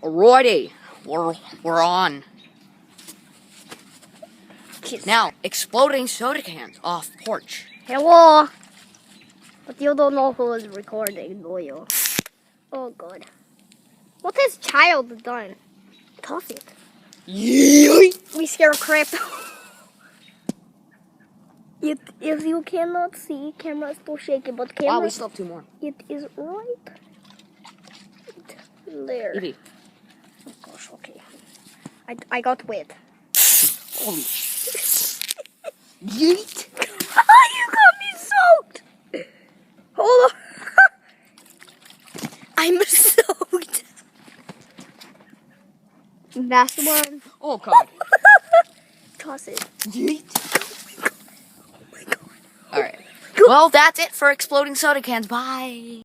Alrighty, we're on. Now, exploding soda cans off porch. Hello. But you don't know who is recording, do you? Oh God. What has child done? Toss it. Yeet. We scare crap. If you cannot see, camera is still shaking, but camera. Wow, we still have 2 more. It is right there. Evie. Oh gosh, okay. I got wet. Holy Yeet. You got me soaked. Hold on. I'm soaked. Last one. Oh God. Toss it. Yeet. Oh my God. Alright. Well, that's it for exploding soda cans. Bye.